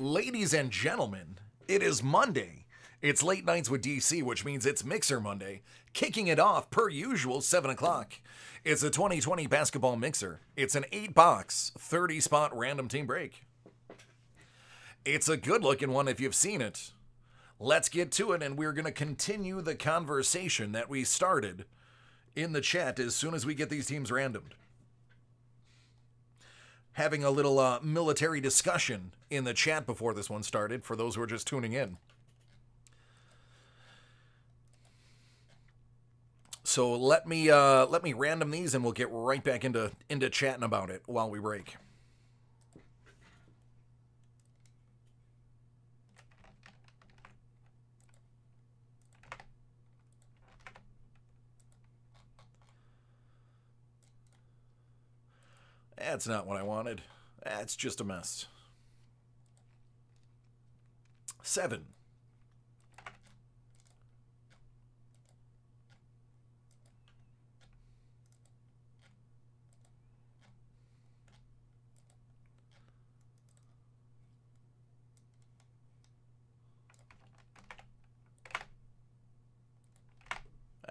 Ladies and gentlemen, it is Monday. It's Late Nights with DC, which means it's Mixer Monday. Kicking it off, per usual, 7 o'clock. It's a 2020 basketball mixer. It's an 8-box, 30-spot random team break. It's a good-looking one if you've seen it. Let's get to it, and we're going to continue the conversation that we started in the chat as soon as we get these teams randomed. Having a little military discussion in the chat before this one started, for those who are just tuning in. So let me random these, and we'll get right back into chatting about it while we break. That's not what I wanted. That's just a mess. 7.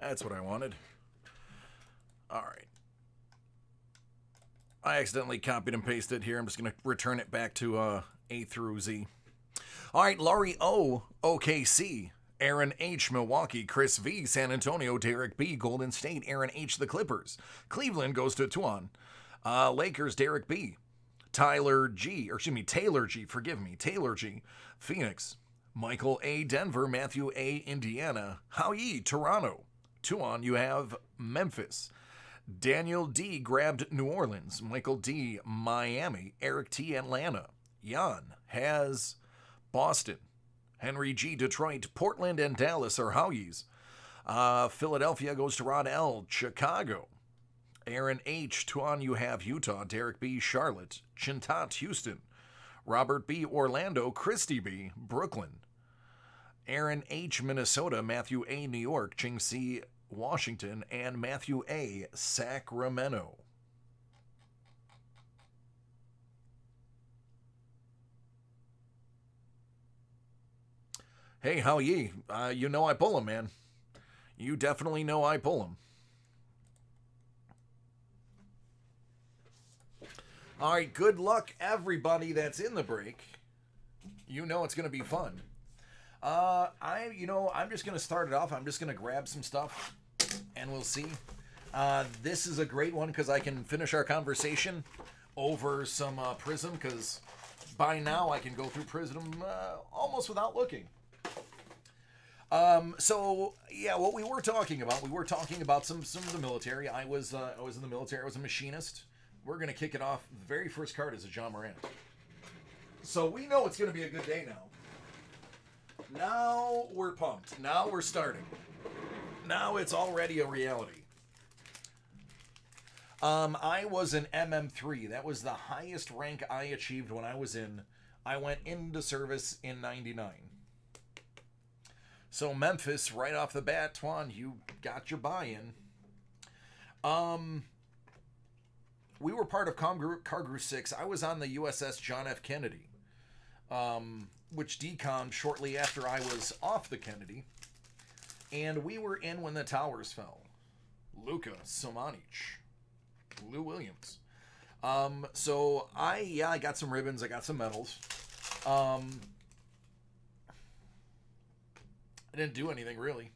That's what I wanted. All right. I accidentally copied and pasted here. I'm just going to return it back to A through Z. All right, Laurie O, OKC. Aaron H, Milwaukee. Chris V, San Antonio. Derek B, Golden State. Aaron H, the Clippers. Cleveland goes to Tuan. Lakers, Derek B. Taylor G, forgive me. Taylor G, Phoenix. Michael A, Denver. Matthew A, Indiana. How ye, Toronto. Tuan, you have Memphis. Daniel D grabbed New Orleans. Michael D, Miami. Eric T, Atlanta. Jan has Boston. Henry G, Detroit. Portland and Dallas are Howies. Philadelphia goes to Rod L, Chicago. Aaron H, Tuan, you have Utah. Derek B, Charlotte. Chintat, Houston. Robert B, Orlando. Christy B, Brooklyn. Aaron H, Minnesota. Matthew A, New York. Ching C, Washington, and Matthew A, Sacramento. Hey, how ye? You know I pull 'em, man. You definitely know I pull 'em. All right, good luck, everybody that's in the break. You know it's going to be fun. I'm just going to start it off. I'm just going to grab some stuff, and we'll see. This is a great one because I can finish our conversation over some Prism, because by now I can go through Prism almost without looking. So yeah, what we were talking about some of the military. I was in the military. I was a machinist. We're going to kick it off. The very first card is a John Morant. So we know it's going to be a good day now. Now we're pumped. Now we're starting. Now it's already a reality. I was an MM3. That was the highest rank I achieved when I was in. I went into service in 99. So Memphis, right off the bat, Twan, you got your buy-in. We were part of Cargroup 6. I was on the USS John F. Kennedy. Which decommed shortly after I was off the Kennedy. And we were in when the towers fell. Luka Somanic. Lou Williams. So I got some ribbons. I got some medals. I didn't do anything, really.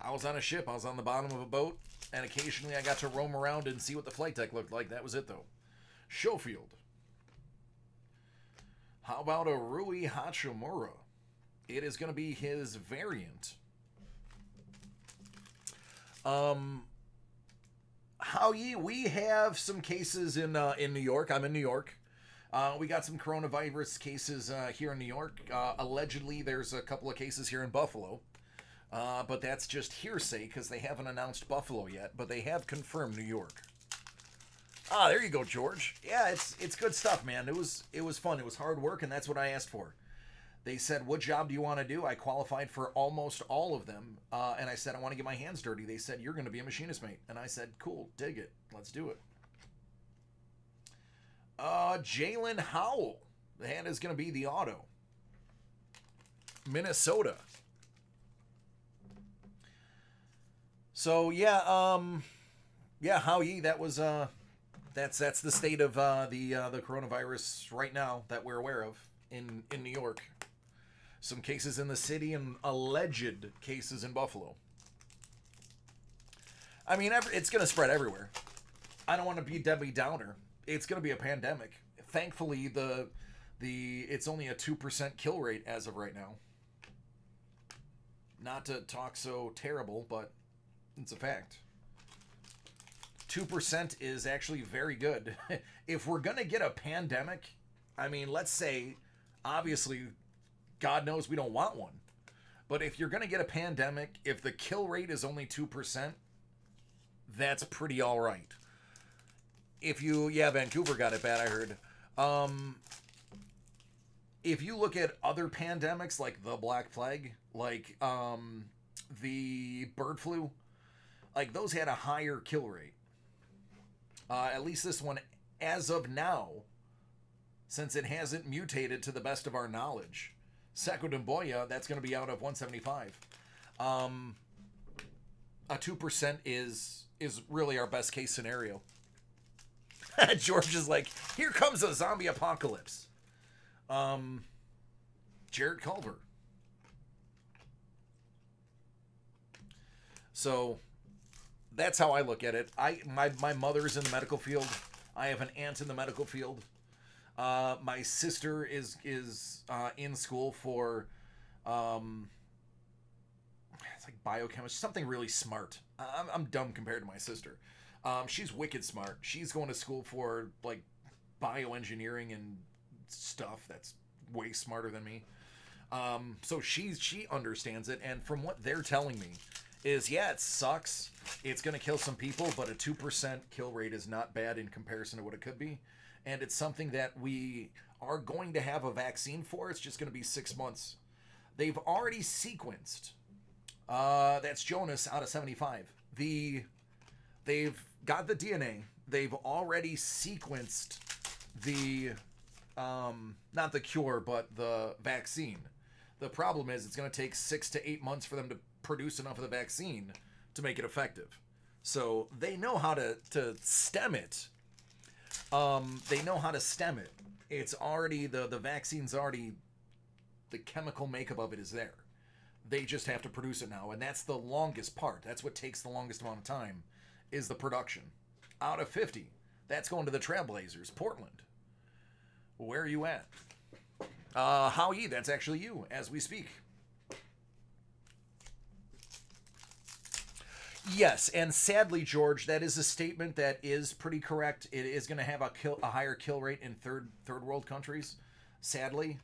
I was on a ship. I was on the bottom of a boat. And occasionally I got to roam around and see what the flight deck looked like. That was it, though. Schofield. How about a Rui Hachimura? It is going to be his variant. We have some cases in New York. I'm in New York. We got some coronavirus cases here in New York. Allegedly, there's a couple of cases here in Buffalo. But that's just hearsay because they haven't announced Buffalo yet. But they have confirmed New York. Ah, there you go, George. Yeah, it's good stuff, man. It was fun. It was hard work, and that's what I asked for. They said, what job do you want to do? I qualified for almost all of them, and I said, I want to get my hands dirty. They said, you're going to be a machinist mate. And I said, cool, dig it. Let's do it. Jalen Howell. That is going to be the auto. Minnesota. So yeah, yeah, Howie, that was that's the state of the coronavirus right now that we're aware of in New York. Some cases in the city and alleged cases in Buffalo. I mean, it's going to spread everywhere. I don't want to be Debbie Downer. It's going to be a pandemic. Thankfully, it's only a 2% kill rate as of right now. Not to talk so terrible, but it's a fact. 2% is actually very good. If we're going to get a pandemic, I mean, let's say, obviously, God knows we don't want one. But if you're going to get a pandemic, if the kill rate is only 2%, that's pretty all right. Yeah, Vancouver got it bad, I heard. If you look at other pandemics like the Black Plague, like the bird flu, like those had a higher kill rate. At least this one, as of now, since it hasn't mutated to the best of our knowledge. Sacco Demboya, that's going to be out of 175. A 2% is really our best case scenario. George is like, here comes a zombie apocalypse. Jared Culver. So that's how I look at it. My mother's in the medical field. I have an aunt in the medical field. My sister is in school for it's like biochemistry, something really smart. I'm dumb compared to my sister. She's wicked smart. She's going to school for like bioengineering and stuff that's way smarter than me. So she understands it, and from what they're telling me is, yeah, it sucks. It's going to kill some people, but a 2% kill rate is not bad in comparison to what it could be. And it's something that we are going to have a vaccine for. It's just going to be 6 months. They've already sequenced. That's Jonas out of 75. They've got the DNA. They've already sequenced the, not the cure, but the vaccine. The problem is it's going to take 6 to 8 months for them to produce enough of the vaccine to make it effective. So they know how to stem it. They know how to stem it. It's already, the vaccine's already, the chemical makeup of it is there. They just have to produce it now, and that's the longest part. That's what takes the longest amount of time, is the production. Out of 50, that's going to the Trailblazers, Portland. Where are you at? Howie, that's actually you, as we speak. Yes, and sadly, George, that is a statement that is pretty correct. It is going to have a higher kill rate in third world countries, sadly.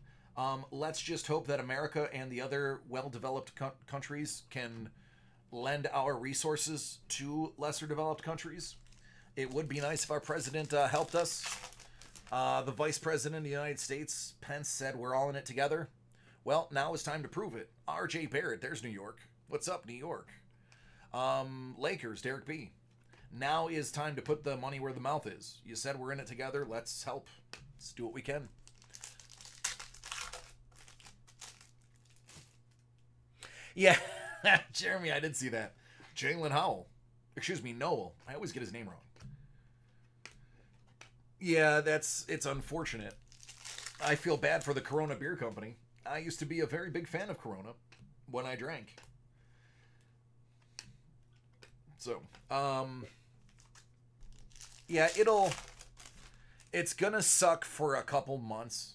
Let's just hope that America and the other well-developed countries can lend our resources to lesser developed countries. It would be nice if our president helped us. The vice president of the United States, Pence, said we're all in it together. Well, now it's time to prove it. R.J. Barrett, there's New York. What's up, New York? Lakers, Derek B. Now is time to put the money where the mouth is. You said we're in it together. Let's help. Let's do what we can. Yeah, Jeremy, I did see that. Jalen Howell. Excuse me, Noel. I always get his name wrong. Yeah, it's unfortunate. I feel bad for the Corona Beer Company. I used to be a very big fan of Corona when I drank. So, yeah, it's gonna suck for a couple months.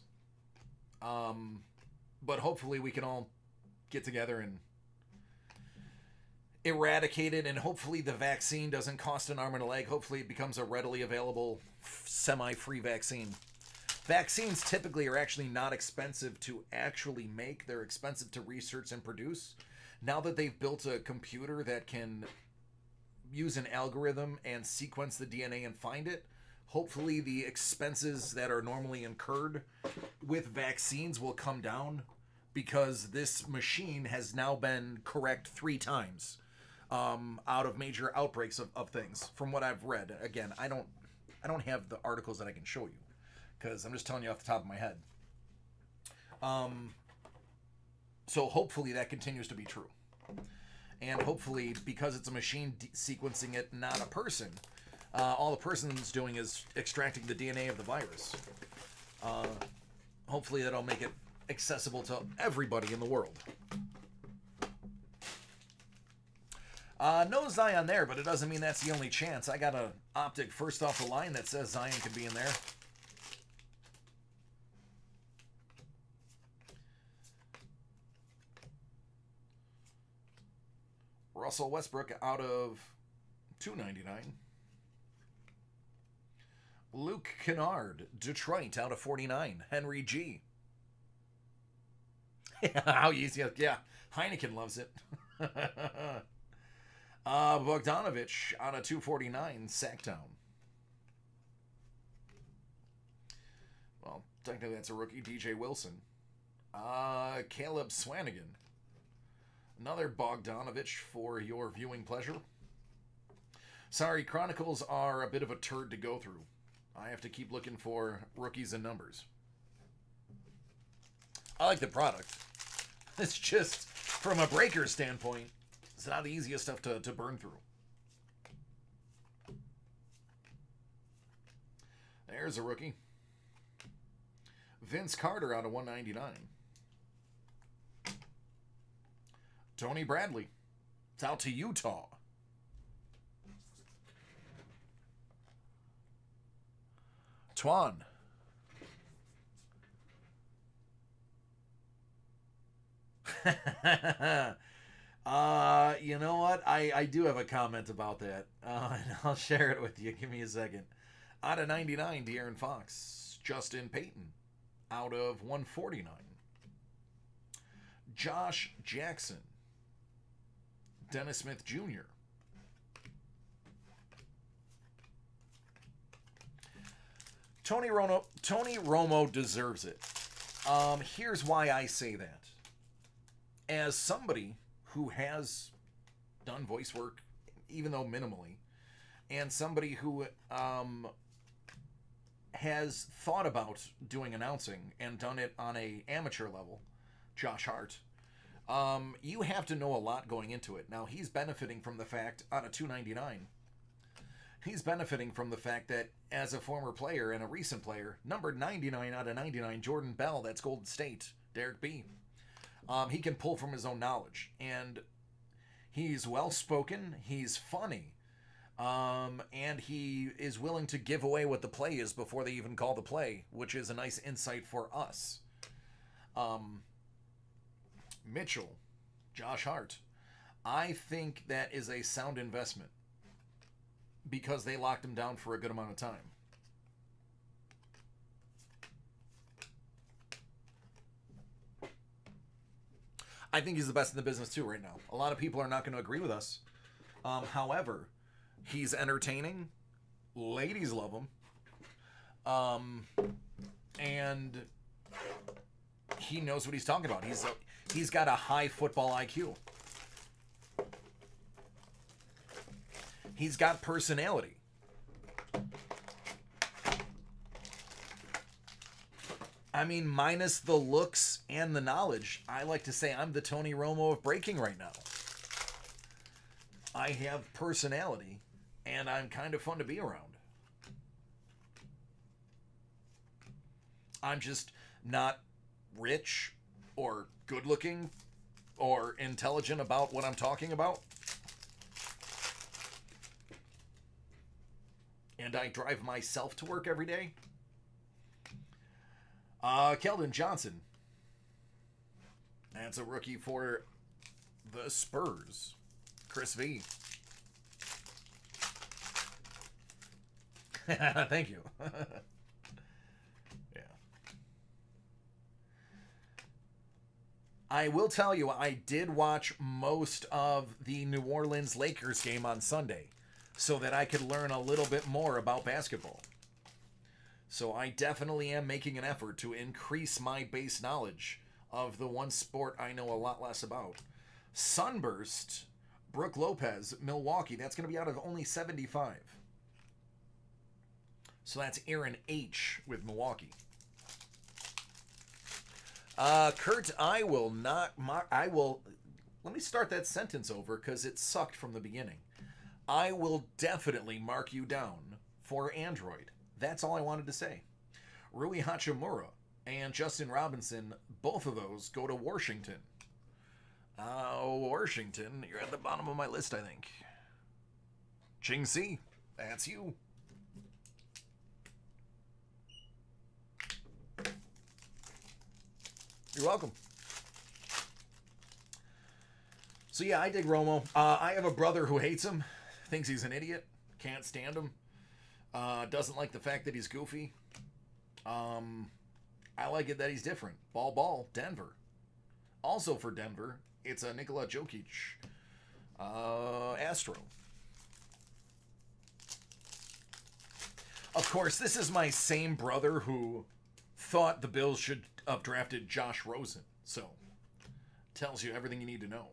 But hopefully we can all get together and eradicate it, and hopefully the vaccine doesn't cost an arm and a leg. Hopefully it becomes a readily available, semi-free vaccine. Vaccines typically are actually not expensive to actually make. They're expensive to research and produce. Now that they've built a computer that can use an algorithm and sequence the DNA and find it, hopefully the expenses that are normally incurred with vaccines will come down, because this machine has now been correct 3 times out of major outbreaks of things, from what I've read. Again, I don't have the articles that I can show you. because I'm just telling you off the top of my head. So hopefully that continues to be true. And hopefully, because it's a machine sequencing it, not a person, all the person's doing is extracting the DNA of the virus. Hopefully that'll make it accessible to everybody in the world. No Zion there, but it doesn't mean that's the only chance. I got an optic first off the line that says Zion could be in there. Russell Westbrook out of $2.99. Luke Kennard, Detroit out of 49. Henry G. How easy. Yeah, Heineken loves it. Bogdanovich out of 249. Sacktown. Well, technically that's a rookie. DJ Wilson. Caleb Swanigan. Another Bogdanovich for your viewing pleasure. Sorry, Chronicles are a bit of a turd to go through. I have to keep looking for rookies and numbers. I like the product. It's just, from a breaker standpoint, it's not the easiest stuff to burn through. There's a rookie. Vince Carter out of 199. Tony Bradley. It's out to Utah. Twan. You know what? I do have a comment about that. And I'll share it with you. Give me a second. Out of 99, De'Aaron Fox. Justin Payton. Out of 149. Josh Jackson. Dennis Smith Jr. Tony Romo deserves it. Here's why I say that. As somebody who has done voice work, even though minimally, and somebody who has thought about doing announcing and done it on an amateur level, Josh Hart, you have to know a lot going into it. Now, he's benefiting from the fact, out of $2.99, he's benefiting from the fact that as a former player and a recent player, number 99 out of 99, Jordan Bell, that's Golden State, Derek B. He can pull from his own knowledge. And he's well-spoken, he's funny, and he is willing to give away what the play is before they even call the play, which is a nice insight for us. Mitchell, Josh Hart. I think that is a sound investment because they locked him down for a good amount of time. I think he's the best in the business too right now. A lot of people are not going to agree with us. However, he's entertaining. Ladies love him. And he knows what he's talking about. He's got a high football IQ. He's got personality. I mean, minus the looks and the knowledge, I like to say I'm the Tony Romo of breaking right now. I have personality, and I'm kind of fun to be around. I'm just not rich or good-looking or intelligent about what I'm talking about. And I drive myself to work every day. Keldon Johnson. That's a rookie for the Spurs. Chris V. Thank you. Yeah. I will tell you, I did watch most of the New Orleans Lakers game on Sunday so that I could learn a little bit more about basketball. So I definitely am making an effort to increase my base knowledge of the one sport I know a lot less about. Sunburst, Brooke Lopez, Milwaukee. That's going to be out of only 75. So that's Aaron H. with Milwaukee. Kurt, I will not... Let me start that sentence over because it sucked from the beginning. I will definitely mark you down for Android. That's all I wanted to say. Rui Hachimura and Justin Robinson, both of those go to Washington. Washington, you're at the bottom of my list, I think. Ching Si, that's you. You're welcome. So yeah, I dig Romo. I have a brother who hates him, thinks he's an idiot, can't stand him, doesn't like the fact that he's goofy. I like it that he's different. Ball, Denver. Also for Denver, it's a Nikola Jokic, Astro. Of course, this is my same brother who thought the Bills should have drafted Josh Rosen. So, tells you everything you need to know.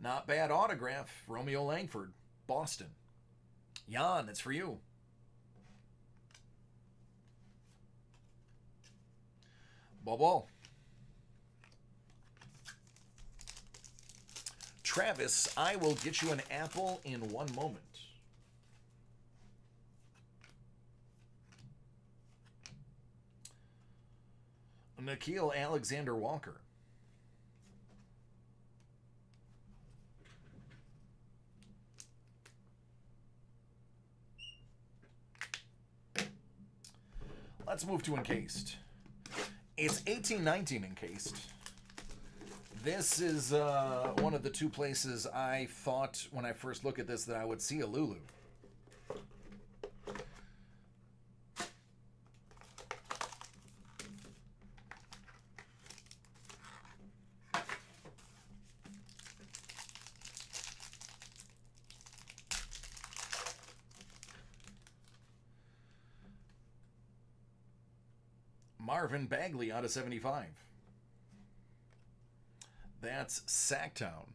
Not bad autograph. Romeo Langford, Boston. Jan, it's for you. Ball. Travis, I will get you an apple in 1 moment. Nikhil Alexander Walker. Let's move to encased. It's 1819 encased. This is one of the two places I thought when I first looked at this that I would see a Lulu. Marvin Bagley out of 75. That's Sacktown.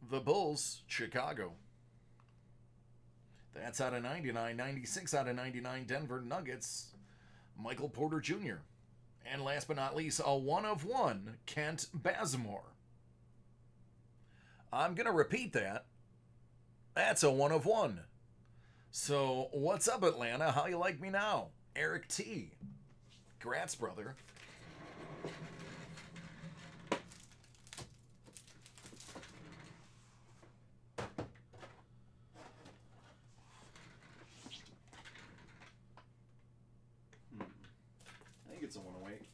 The Bulls, Chicago. That's out of 99. 96 out of 99, Denver Nuggets, Michael Porter Jr. And last but not least, a 1 of 1, Kent Bazemore. I'm going to repeat that. That's a 1 of 1. So, what's up, Atlanta? How you like me now? Eric T. Gratz, brother. I think it's a 108.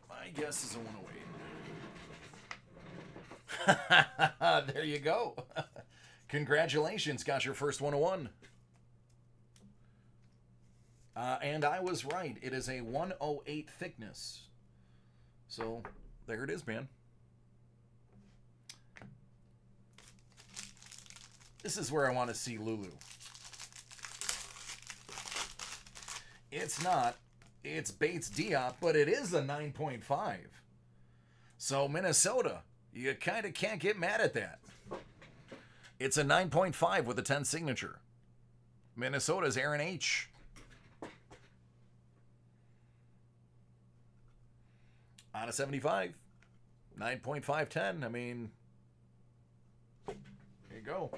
My guess is a 108. There you go. Congratulations, got your first 101. And I was right. It is a 108 thickness. So, there it is, man. This is where I want to see Lulu. It's not. It's Bates Diop, but it is a 9.5. So, Minnesota, you kind of can't get mad at that. It's a 9.5 with a 10 signature. Minnesota's Aaron H. Out of 75. 9.510. I mean, there you go.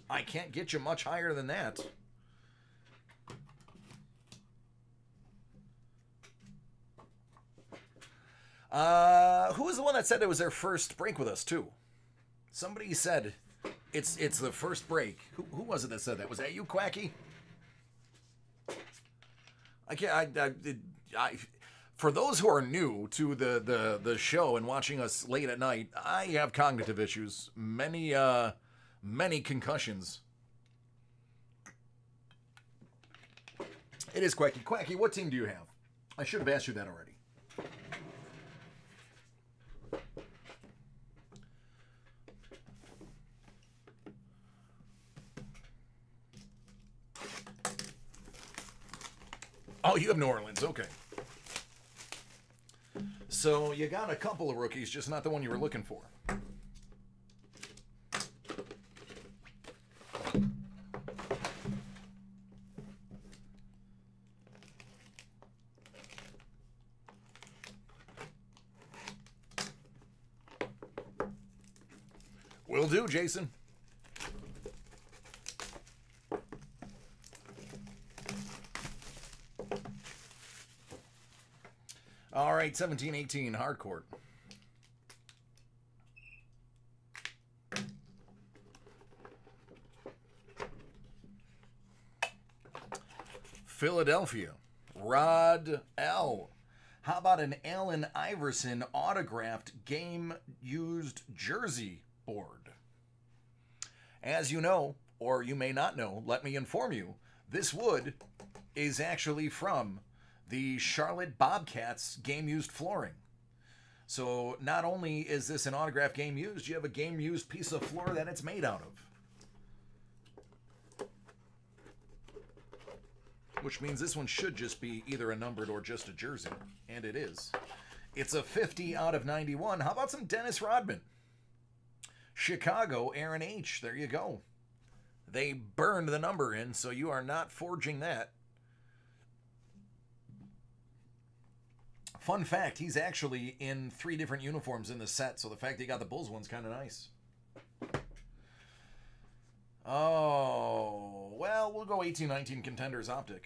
I can't get you much higher than that. Who was the one that said it was their first break with us, too? Somebody said it's the first break. Who was it that said that? Was that you, Quacky? I can't. For those who are new to the show and watching us late at night, I have cognitive issues. Many concussions. It is Quacky. Quacky, what team do you have? I should have asked you that already. Oh, you have New Orleans. Okay. So you got a couple of rookies, just not the one you were looking for. Will do, Jason. All right, 17-18, hardcourt. Philadelphia, Rod L. How about an Allen Iverson autographed game-used jersey board? As you know, or you may not know, let me inform you, this wood is actually from the Charlotte Bobcats game-used flooring. So not only is this an autographed game-used, you have a game-used piece of floor that it's made out of. Which means this one should just be either a numbered or just a jersey. And it is. It's a 50 out of 91. How about some Dennis Rodman? Chicago, Aaron H. There you go. They burned the number in, so you are not forging that. Fun fact, he's actually in 3 different uniforms in the set, so the fact that he got the Bulls one's kind of nice. Oh, well, we'll go 18-19 Contenders Optic.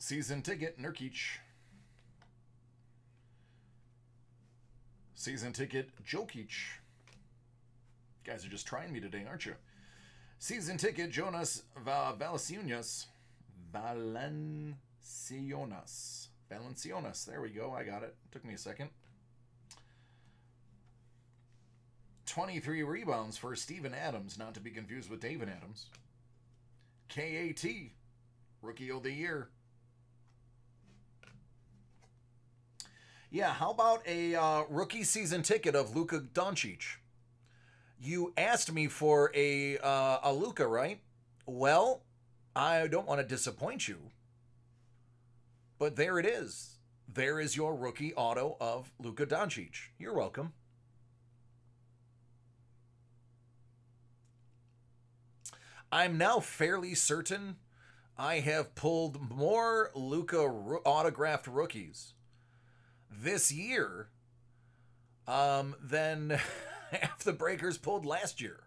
Season ticket, Nurkic. Season ticket, Jokic. You guys are just trying me today, aren't you? Season ticket, Jonas Valanciunas. Valanciunas. There we go. I got it. Took me a second. 23 rebounds for Steven Adams, not to be confused with David Adams. KAT, Rookie of the Year. Yeah, how about a rookie season ticket of Luka Doncic? You asked me for a Luka, right? Well, I don't want to disappoint you, but there it is. There is your rookie auto of Luka Doncic. You're welcome. I'm now fairly certain I have pulled more Luka autographed rookies this year than half the breakers pulled last year.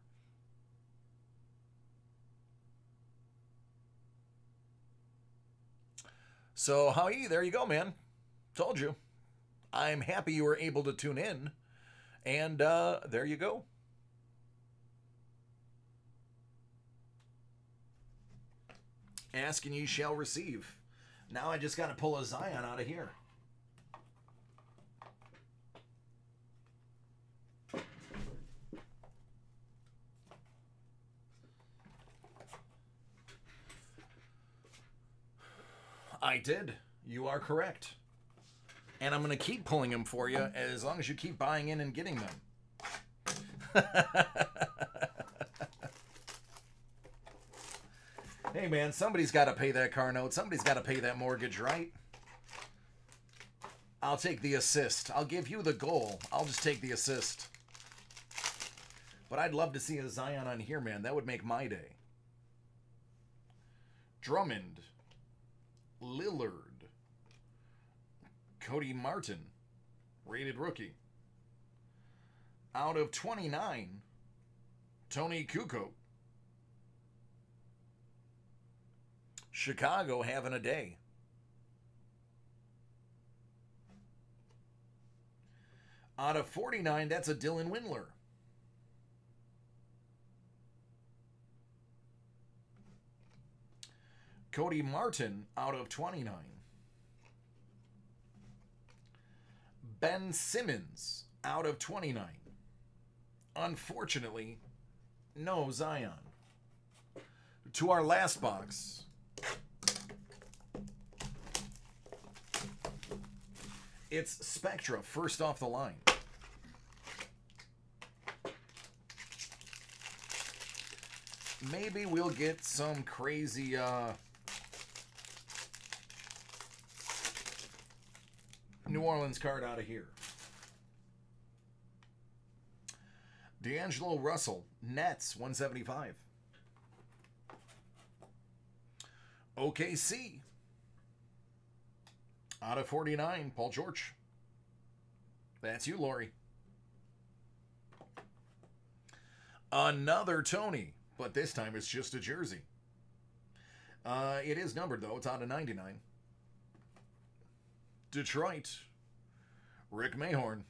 So, Howie, there you go, man. Told you. I'm happy you were able to tune in. And there you go. Ask and ye shall receive. Now I just got to pull a Zion out of here. I did. You are correct. And I'm going to keep pulling them for you as long as you keep buying in and getting them. Hey, man, somebody's got to pay that car note. Somebody's got to pay that mortgage, right? I'll take the assist. I'll give you the goal. I'll just take the assist. But I'd love to see a Zion on here, man. That would make my day. Drummond. Lillard. Cody Martin. Rated rookie. Out of 29, Tony Kukoc. Chicago having a day. Out of 49, that's a Dylan Windler. Cody Martin out of 29. Ben Simmons out of 29. Unfortunately, no Zion. To our last box. It's Spectra, first off the line. Maybe we'll get some crazy New Orleans card out of here. D'Angelo Russell, Nets, 175. OKC, out of 49, Paul George. That's you, Lori. Another Tony, but this time it's just a jersey. It is numbered, though. It's out of 99. Detroit, Rick Mahorn.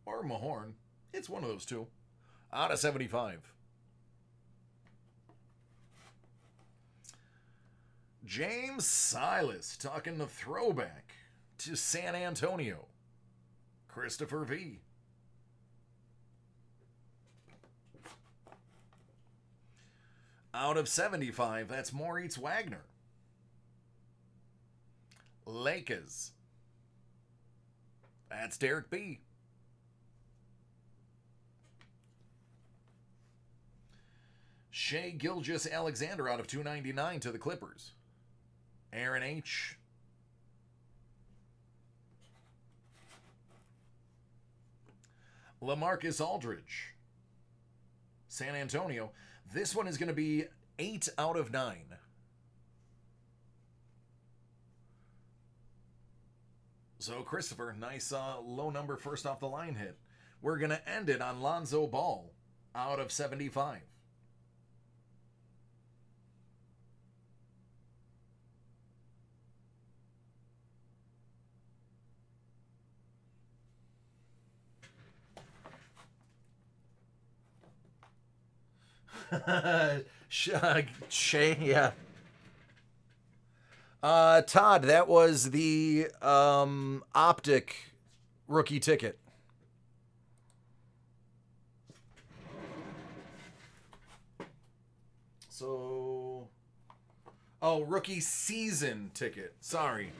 Or Mahorn. It's one of those two. Out of 75. James Silas talking the throwback to San Antonio. Christopher V. Out of 75, that's Moritz Wagner. Lakers. That's Derek B. Shea Gilgeous-Alexander out of 299 to the Clippers. Aaron H. LaMarcus Aldridge. San Antonio. This one is going to be 8 out of 9. So, Christopher, nice low number first off the line hit. We're going to end it on Lonzo Ball out of 75. Shay, yeah. Todd, that was the Optic rookie ticket. So, oh, rookie season ticket. Sorry.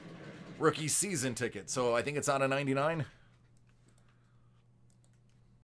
Rookie season ticket. So I think it's out of 99.